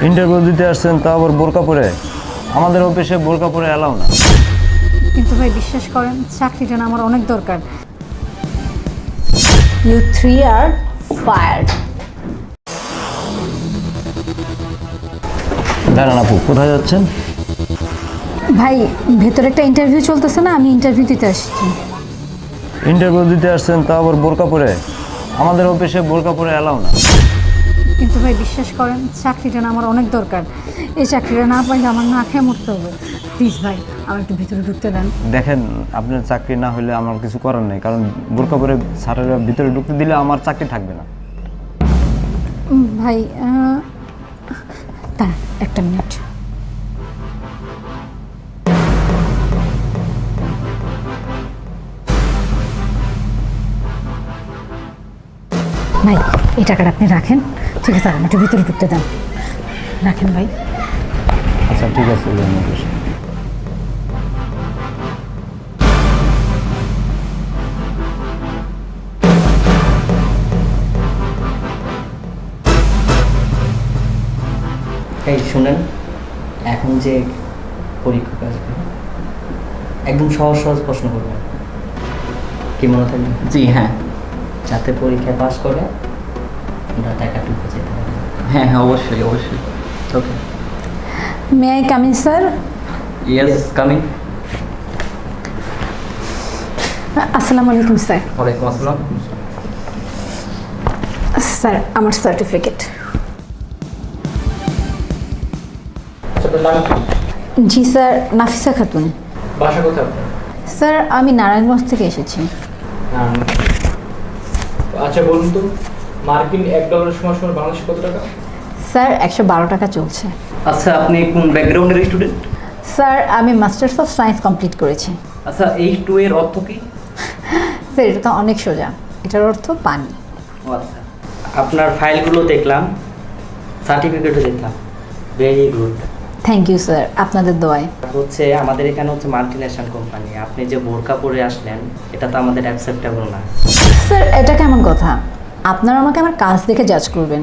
Interview দিতে আসছেন তা আবার বোরকা পরে? আমাদের অফিসে বোরকা পরে এলাও না। কিন্তু ভাই বিশ্বাস করেন চাকরিটা না আমার অনেক দরকার। You three are fired. দাঁড়ান আপু, কোথায় যাচ্ছেন? ভাই ভেতরে একটা ইন্টারভিউ চলতেছে না, আমি ইন্টারভিউ দিতে আসছি। ইন্টারভিউ দিতে আসছেন তা আবার বোরকা পরে? আমাদের অফিসে বোরকা পরে এলাও না। কিন্তু ভাই বিশ্বাস করেন চাকরিটা না আমার অনেক দরকার। এই চাকরিটা না পাইলে আমার না খেয়ে মরতে হবে। প্লিজ ভাই আমার একটু ভিতরে ঢুকতে দেন। দেখেন, আপনার চাকরি না হলে আমার কিছু করার নেই, কারণ বোরকা পরে স্যারেরা ভিতরে ঢুকতে দিলে আমার চাকরি থাকবে না। ভাই দাঁড়ান একটা মিনিট। ভাই এই টাকাটা আপনি রাখেন, ঠিক আছে? আমি একটু ভিতরে ঢুকতে দেন, রাখেন ভাই। আচ্ছা ঠিক আছে, যান অফিসে। এই শুনেন, এখন যে পরীক্ষা আসবে একদম সহজ সহজ প্রশ্ন করবেন, কি মনে থাকবে? জি হ্যাঁ, যাতে পরীক্ষায় পাস করে আমরা টাকাটুকু যেতে পারি। হ্যাঁ হ্যাঁ অবশ্যই অবশ্যই। Okay, may I come in sir? Yes coming. আসসালামু আলাইকুম স্যার। ওয়ালাইকুম আসসালাম। স্যার আমার সার্টিফিকেট। জি স্যার, নাফিসা খাতুন। বাসা কোথায় আপনার? স্যার আমি নারায়ণগঞ্জ থেকে এসেছি। আচ্ছা বলুন তো, মার্কিন $1 সমান বাংলাদেশে কত টাকা? স্যার 112 টাকা চলছে। আচ্ছা আপনি কোন ব্যাকগ্রাউন্ডের স্টুডেন্ট? স্যার আমি মাস্টার্স অফ সায়েন্স কমপ্লিট করেছি। আচ্ছা H2 এর অর্থ কি? স্যার এটা তো অনেক সোজা, এটার অর্থ পানি। ও আচ্ছা, আপনার ফাইলগুলো দেখলাম, সার্টিফিকেটও দেখলাম, very good. Thank you sir, আপনাদের দোয়ায়। হচ্ছে আমাদের এখানে হচ্ছে মাল্টিনেশনাল কোম্পানি, আপনি যে বোরকা পরে আসলেন এটা তো আমাদের অ্যাকসেপ্টেবল না। স্যার এটা কেমন কথা? আপনারা আমাকে আমার কাজ দেখে জাজ করবেন।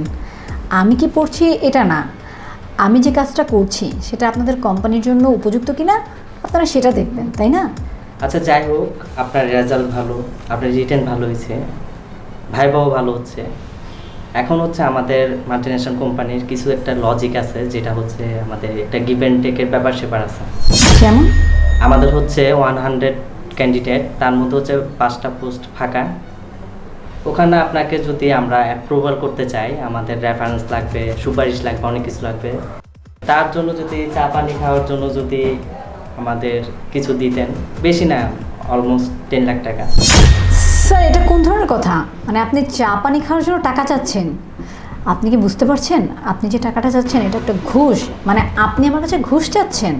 আমি কি পড়ছি এটা না, আমি যে কাজটা করছি সেটা আপনাদের কোম্পানির জন্য উপযুক্ত কিনা আপনারা সেটা দেখবেন, তাই না? আচ্ছা যাই হোক, আপনার রেজাল্ট ভালো, আপনার রিটেন ভালো হয়েছে, ভাইবাও ভালো হচ্ছে। এখন হচ্ছে আমাদের মাল্টিনেশনাল কোম্পানির কিছু একটা লজিক আছে, যেটা হচ্ছে আমাদের একটা গিভ অ্যান্ড টেকের ব্যাপার সেপার আছে। যেমন? আমাদের হচ্ছে 100 ক্যান্ডিডেট, তার মধ্যে হচ্ছে 5টা পোস্ট ফাঁকা। ওখানে আপনাকে যদি আমরা অ্যাপ্রুভাল করতে চাই, আমাদের রেফারেন্স লাগবে, সুপারিশ লাগবে, অনেক কিছু লাগবে। তার জন্য যদি চা পানি খাওয়ার জন্য যদি আমাদের কিছু দিতেন, বেশি না, অলমোস্ট 10 লাখ টাকা। স্যার এটা কোন ধরনের কথা? মানে আপনি চা পানি খাওয়ার জন্য টাকা চাচ্ছেন? আপনি কি বুঝতে পারছেন আপনি যে টাকাটা চাচ্ছেন এটা একটা ঘুষ, মানে আপনি আমার কাছে ঘুষ চাচ্ছেন।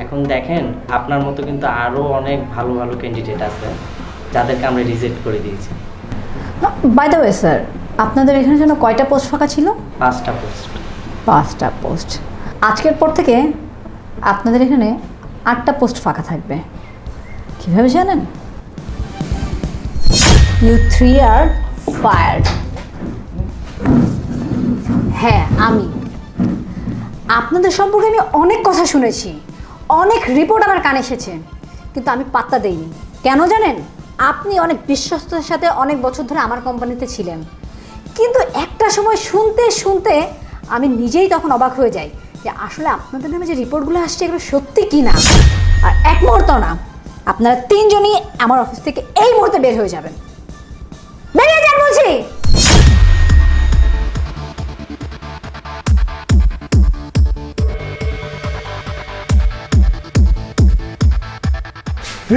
এখন দেখেন, আপনার মতো কিন্তু আরও অনেক ভালো ভালো ক্যান্ডিডেট আছে যাদেরকে আমরা রিজেক্ট করে দিয়েছি। বাই দ্য ওয়ে স্যার, আপনাদের এখানে জন্য কয়টা পোস্ট ফাঁকা ছিল? 5টা পোস্ট। 5টা পোস্ট। আজকের পর থেকে আপনাদের এখানে 8টা পোস্ট ফাঁকা থাকবে। কীভাবে জানেন? You three are fired. হ্যাঁ আমি আপনাদের সম্পর্কে আমি অনেক কথা শুনেছি, অনেক রিপোর্ট আমার কানে এসেছে, কিন্তু আমি পাত্তা দেইনি। কেন জানেন? আপনি অনেক বিশ্বস্ততার সাথে অনেক বছর ধরে আমার কোম্পানিতে ছিলেন, কিন্তু একটা সময় শুনতে শুনতে আমি নিজেই তখন অবাক হয়ে যাই যে আসলে আপনাদের নামে যে রিপোর্টগুলো আসছে এগুলো সত্যি কি না। আর এক মুহূর্ত না, আপনারা 3 জনই আমার অফিস থেকে এই মুহূর্তে বের হয়ে যাবেন। বেরিয়ে যান বলছি।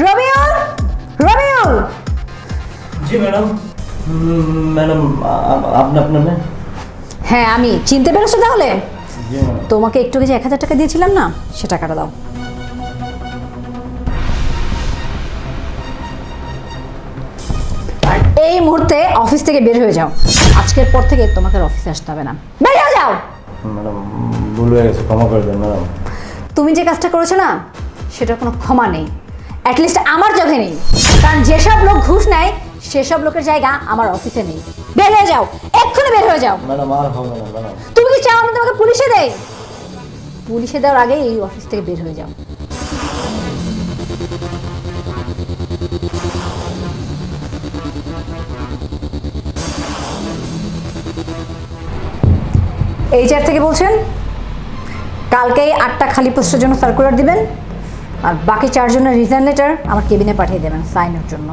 রবিউল, রবিউল। জি ম্যাডাম। ম্যাডাম আপনি আপনার না? হ্যাঁ আমি। চিনতে পেরেছো তাহলে? জি ম্যাডাম। তোমাকে একটু আগে যে 1000 টাকা দিয়েছিলাম না, সে টাকাটা দাও। আর এই মুহূর্তে অফিস থেকে বের হয়ে যাও। আজকের পর থেকে তোমাকে আর অফিসে আসতে হবে না, বের হয়ে যাও। ম্যাডাম ভুল হয়ে গেছে, ক্ষমা করে দেন ম্যাডাম। তুমি যে কাজটা করেছো না সেটার কোনো ক্ষমা নেই, অ্যাটলিস্ট আমার চোখে নেই। কারণ যেসব লোক ঘুষ নেয় সেসব লোকের জায়গা আমার অফিসে নেই। বের হয়ে যাও, এক্ষুনি বের হয়ে যাও। ম্যাডাম আর হবে না ম্যাডাম। তুমি কি চাও আমি তোমাকে পুলিশে দেই? পুলিশে দেওয়ার আগে এই অফিস থেকে বের হয়ে যাও। HR থেকে বলছেন কালকেই 8টা খালি পোস্টের জন্য সার্কুলার দিবেন আর বাকি 4 জনের রিজাইন লেটার আমার কেবিনে পাঠিয়ে দেবেন সাইনের জন্য।